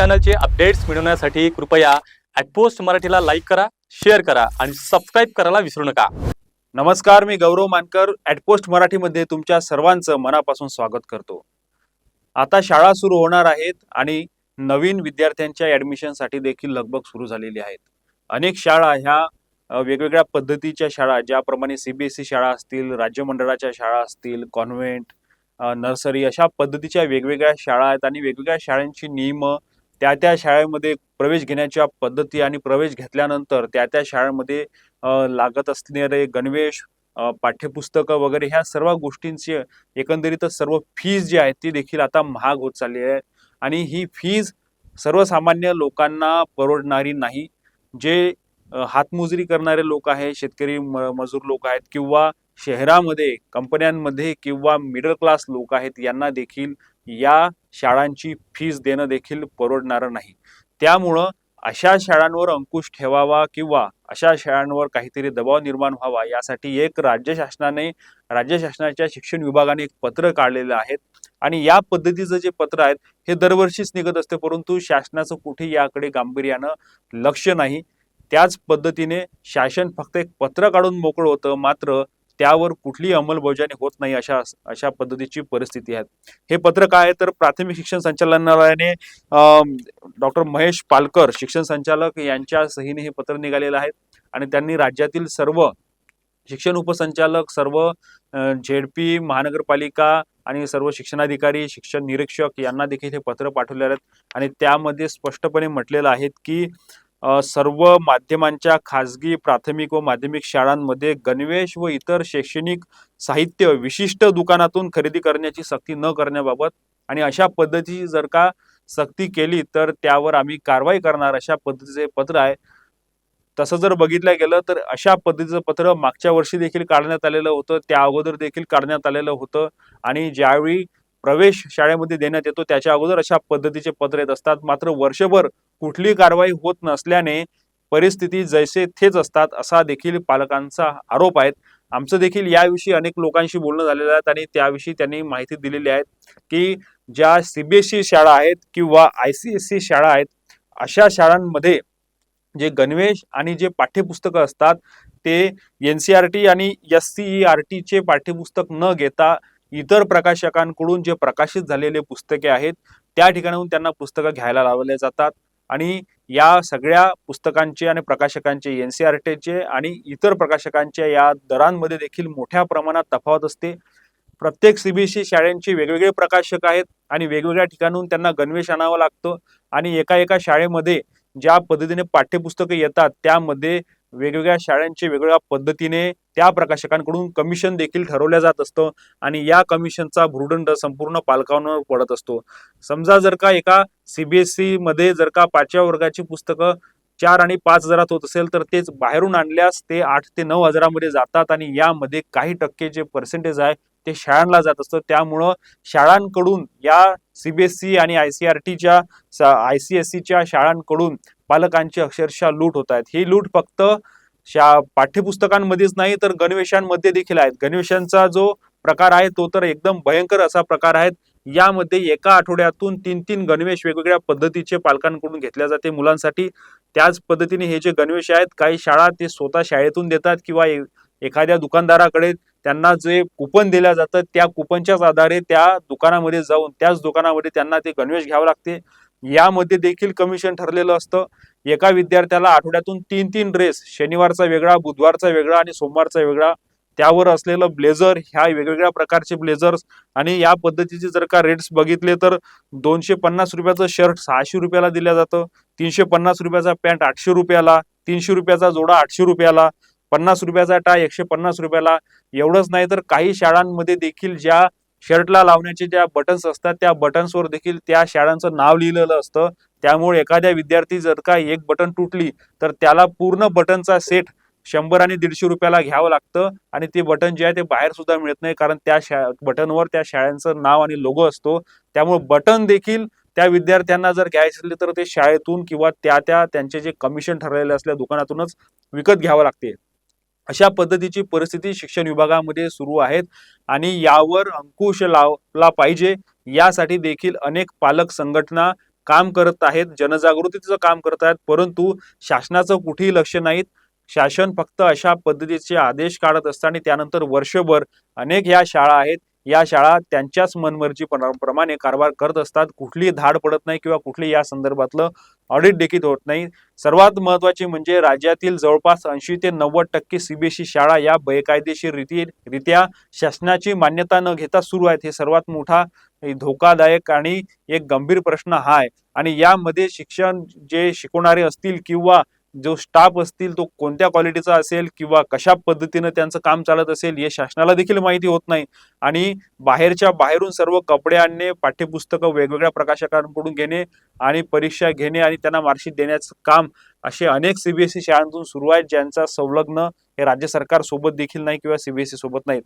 चॅनलचे updates मिळवण्यासाठी कृपया @post मराठीला लाईक करा, शेअर करा आणि सबस्क्राइब करायला विसरू नका। नमस्कार, मी गौरव मानकर @पोस्ट मराठीमध्ये तुमच्या सर्वांचं मनापासून स्वागत करतो। आता शाळा सुरू होणार आहेत आणि नवीन विद्यार्थ्यांच्या ॲडमिशनसाठी देखील लगबग सुरू झालेली आहे। अनेक शाळा ह्या वेगवेगळ्या पद्धतीच्या शाळा, ज्याप्रमाणे सीबीएसई शाळा असतील, राज्य मंडळाच्या शाळा असतील, कॉन्व्हेंट, नर्सरी अशा पद्धतीच्या वेगवेगळ्या शाळा आहेत आणि वेगवेगळ्या शाळांची नियम, त्या शाळेमध्ये प्रवेश घेण्याच्या पद्धती आणि प्रवेश घेतल्यानंतर त्या शाळेमध्ये लागत असणारे गणवेश, पाठ्यपुस्तकं वगैरे ह्या सर्व गोष्टींची एकंदरीतच सर्व फीज जी आहे ती देखील आता महाग होत चालली आहे आणि ही फीज सर्वसामान्य लोकांना परवडणारी नाही। जे हातमजुरी करणारे लोक आहेत, शेतकरी मजूर लोक आहेत किंवा शहरामध्ये कंपन्यांमध्ये किंवा मिडल क्लास लोक आहेत, यांना देखील या शाळांची फीज देणं देखील परवडणार नाही। त्यामुळं अशा शाळांवर अंकुश ठेवावा किंवा अशा शाळांवर काहीतरी दबाव निर्माण व्हावा यासाठी एक राज्य शासनाच्या शिक्षण विभागाने एक पत्र काढलेलं आहे आणि या पद्धतीचं जे पत्र आहे हे दरवर्षीच निघत असते, परंतु शासनाचं कुठे याकडे गांभीर्यानं लक्ष नाही। त्याच पद्धतीने शासन फक्त एक पत्र काढून मोकळं होतं, मात्र त्यावर कुठलीही अंमलबजावणी होत नाही अशा पद्धतीची परिस्थिती आहे। हे पत्र काय आहे तर प्राथमिक शिक्षण संचालनालयाने डॉक्टर महेश पालकर शिक्षण संचालक यांच्या सहीने हे पत्र निघालेलं आहे आणि त्यांनी राज्यातील सर्व शिक्षण उपसंचालक, सर्व झेडपी, महानगरपालिका आणि सर्व शिक्षणाधिकारी, शिक्षण निरीक्षक यांना देखील हे पत्र पाठवलेले आहेत आणि त्यामध्ये स्पष्टपणे म्हटलेलं आहे की सर्व माध्यमांच्या खाजगी प्राथमिक व माध्यमिक शाळांमध्ये गणवेश व इतर शैक्षणिक साहित्य विशिष्ट दुकानातून खरेदी करण्याची सक्ती न करण्याबाबत आणि अशा पद्धतीची जर का सक्ती केली तर त्यावर आम्ही कारवाई करणार, अशा पद्धतीचे पत्र आहे। तसं जर बघितलं गेलं तर अशा पद्धतीचं पत्र मागच्या वर्षी देखील काढण्यात आलेलं होतं, त्या अगोदर देखील काढण्यात आलेलं होतं आणि ज्यावेळी प्रवेश शाळेमध्ये देण्यात येतो त्याच्या अगोदर अशा पद्धतीचे पत्र येत असतात, मात्र वर्षभर कुठली कारवाई होत नसल्याने परिस्थिती जैसे थेच असतात असा देखील पालकांचा आरोप आहे। आमचं देखील याविषयी अनेक लोकांशी बोलणं झालेलं आहे आणि त्याविषयी त्यांनी माहिती दिलेली आहे की ज्या सीबीएसई शाळा आहेत किंवा ICSE शाळा आहेत, अशा शाळांमध्ये जे गणवेश आणि जे पाठ्यपुस्तकं असतात ते NCERT आणि SCERT चे पाठ्यपुस्तक न घेता इतर प्रकाशकांकडून जे प्रकाशित झालेले पुस्तके आहेत त्या ठिकाणाहून त्यांना पुस्तकं घ्यायला लावले जातात आणि या सगळ्या पुस्तकांचे आणि प्रकाशकांचे NCERTचे आणि इतर प्रकाशकांच्या या दरांमध्ये देखील मोठ्या प्रमाणात तफावत असते। प्रत्येक सीबीएसई शाळांचे वेगवेगळे प्रकाशक आहेत आणि वेगवेगळ्या ठिकाणाहून त्यांना गणवेश आणावं लागतं आणि एका शाळेमध्ये ज्या पद्धतीने पाठ्यपुस्तकं येतात त्यामध्ये वेगवेगळ्या शाळांचे वेगवेगळ्या पद्धतीने त्या प्रकाशकांकडून कमिशन देखील ठरवलं जात असतं आणि या कमिशनचा भुर्दंड संपूर्ण पालकांवर पडत असतो। समजा जर का एका सीबीएसई मध्ये जर का 5व्या वर्गाची पुस्तकं 4 आणि 5 हजारात होत असेल तर तेच बाहेरून आणल्यास ते 8 ते 9 हजारामध्ये जातात आणि यामध्ये काही टक्के जे पर्सेंटेज आहे ते शाळांना जात असतं। त्यामुळं शाळांकडून या सीबीएसई आणि ICSEच्या शाळांकडून पालकांची अक्षरशः लूट होत आहेत। ही लूट फक्त पाठ्यपुस्तकांमध्येच नाही तर गणवेशांमध्ये देखील आहेत। गणवेशांचा जो प्रकार आहे तो तर एकदम भयंकर असा प्रकार आहे। यामध्ये एका आठवड्यातून 3 गणवेश वेगवेगळ्या पद्धतीचे पालकांकडून घेतल्या जाते मुलांसाठी। त्याच पद्धतीने हे जे गणवेश आहेत काही शाळा ते स्वतः शाळेतून देतात किंवा एखाद्या दुकानदाराकडे त्यांना जे कुपन दिल्या जातं त्या कुपनच्याच आधारे त्या दुकानामध्ये जाऊन त्याच दुकानामध्ये त्यांना ते गणवेश घ्यावं लागते। यामध्ये देखील कमिशन ठरलेलं असतं। एका विद्यार्थ्याला आठवड्यातून 3 ड्रेस, शनिवारचा वेगळा, बुधवारचा वेगळा आणि सोमवारचा वेगळा, त्यावर असलेलं ब्लेझर, ह्या वेगवेगळ्या प्रकारचे ब्लेझर्स आणि या पद्धतीचे जर का रेट्स बघितले तर 250 रुपयाचं शर्ट 600 रुपयाला दिलं जातं, 350 रुपयाचा पॅन्ट 800 रुपयाला, 300 रुपयाचा जोडा 800 रुपयाला, 50 रुपयाचा टाय 150 रुपयाला। एवढंच नाही तर काही शाळांमध्ये देखील ज्या शर्टला लावण्याचे ज्या बटन्स असतात त्या बटन्सवर देखील त्या शाळांचं नाव लिहिलेलं असतं। त्यामुळे एखाद्या विद्यार्थी जर का एक बटन तुटली तर त्याला पूर्ण बटनचा सेट 100 आणि 150 रुपयाला घ्यावं लागतं आणि ते बटन जे आहे ते बाहेर सुद्धा मिळत नाही, कारण त्या बटनवर त्या शाळांचं नाव आणि लोगो असतो। त्यामुळे बटन देखील त्या विद्यार्थ्यांना जर घ्यायचे असले तर ते शाळेतून किंवा त्यांचे जे कमिशन ठरलेले असल्या दुकानातूनच विकत घ्यावं लागते। अशा पद्धतीची परिस्थिती शिक्षण विभागामध्ये सुरू आहेत आणि यावर अंकुश लावला पाहिजे यासाठी देखील अनेक पालक संघटना काम करत आहेत, जनजागृतीचं काम करत आहेत, परंतु शासनाचं कुठेही लक्ष नाहीत. शासन फक्त अशा पद्धतीचे आदेश काढत असतं आणि त्यानंतर वर्षभर अनेक ह्या शाळा आहेत, या शाळा त्यांच्याच प्रमाणे कारभार करत असतात. कुठलीही धाड पडत नाही किंवा कुठली या संदर्भातलं ऑडिट देखील होत नाही. सर्वात महत्त्वाची म्हणजे राज्यातील जवळपास 80 ते 90% सीबीएसई शाळा या बेकायदेशीररित्या शासनाची मान्यता न घेता सुरू आहेत. हे सर्वात मोठा धोकादायक आणि एक गंभीर प्रश्न हा आहे. आणि यामध्ये शिक्षण जे शिकवणारे असतील किंवा जो स्टाफ असतील तो कोणत्या क्वालिटीचा असेल किंवा कशा पद्धतीनं त्यांचं काम चालत असेल हे शासनाला देखील माहिती होत नाही. आणि बाहेरून सर्व कपडे आणणे, पाठ्यपुस्तकं वेगवेगळ्या प्रकाशकांकडून घेणे आणि परीक्षा घेणे आणि त्यांना मार्कशीट देण्याचं काम असे अनेक सीबीएसई शाळांतून सुरू आहेत, ज्यांचा संलग्न हे राज्य सरकार सोबत देखील नाही किंवा सीबीएसई सोबत नाहीत.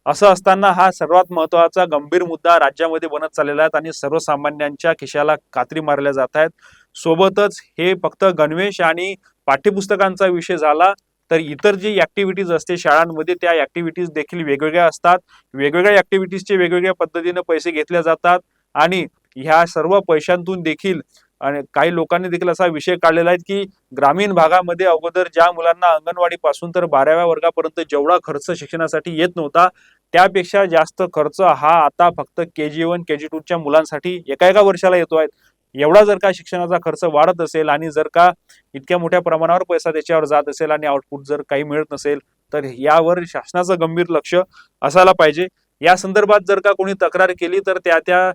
असं असताना हा सर्वात महत्त्वाचा गंभीर मुद्दा राज्यामध्ये बनत चाललेला आहे आणि सर्वसामान्यांच्या खिशाला कात्री मारल्या जात आहेत. सोबतच हे फक्त गणवेश आणि पाठ्यपुस्तकांचा विषय झाला तर इतर जी ऍक्टिव्हिटीज असते शाळांमध्ये त्या ऍक्टिव्हिटीज देखील वेगवेगळ्या असतात. वेगवेगळ्या ऍक्टिव्हिटीजचे वेगवेगळ्या पद्धतीने पैसे घेतले जातात आणि ह्या सर्व पैशांतून देखील आणि काही लोकांनी देखील असा विषय काढलेला आहे की ग्रामीण भागामध्ये अगोदर ज्या मुलांना अंगणवाडी पासून तर 12व्या वर्गापर्यंत जेवढा खर्च शिक्षणासाठी येत नव्हता त्यापेक्षा जास्त खर्च हा आता फक्त KG1 KG2च्या मुलांसाठी एका वर्षाला येतो आहे. एवढा जर का शिक्षणाचा खर्च वाढत असेल आणि जर का इतक्या मोठ्या प्रमाणावर पैसा त्याच्यावर जात असेल आणि आउटपुट जर काही मिळत नसेल तर यावर शासनाचं गंभीर लक्ष असायला पाहिजे. या संदर्भात जर का कोणी तक्रार केली तर त्या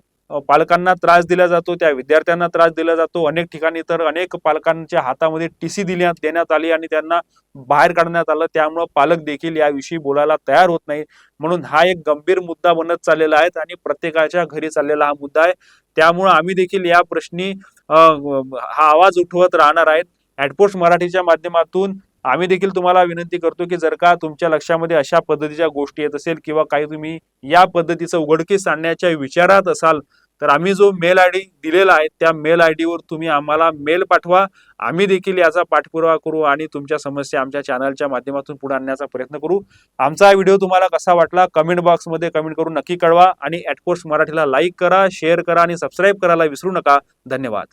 पालकांना त्रास दिला जातो, त्या विद्यार्थ्यांना त्रास दिला जातो. अनेक ठिकाणी तर अनेक पालकांच्या हातामध्ये TC देण्यात आली आणि त्यांना बाहेर काढण्यात आलं. त्यामुळे पालक देखील याविषयी बोलायला तयार होत नाही. म्हणून हा एक गंभीर मुद्दा बनत चाललेला आहे आणि प्रत्येकाच्या घरी चाललेला हा मुद्दा आहे. त्यामुळे आम्ही देखील या प्रश्नी हा आवाज उठवत राहणार आहेत. ॲडपोस्ट मराठीच्या माध्यमातून आम्ही देखील तुम्हाला विनंती करतो की जर का तुमच्या लक्षामध्ये अशा पद्धतीच्या गोष्टी येत असेल किंवा काही तुम्ही या पद्धतीचं उघडकीस आणण्याच्या विचारात असाल तर आम्ही जो मेल ID दिलेला आहे त्या मेल ID वर तुम्ही आम्हाला मेल पाठवा. आम्ही देखील याचा पाठपुरावा करू आणि तुमच्या समस्या आमच्या चॅनलच्या माध्यमातून पुढे आणण्याचा प्रयत्न करू. आमचा व्हिडिओ तुम्हाला कसा वाटला कमेंट बॉक्समध्ये कमेंट करून नक्की कळवा आणि ॲडपोस्ट मराठीला लाईक करा, शेअर करा आणि सबस्क्राईब करायला विसरू नका. धन्यवाद.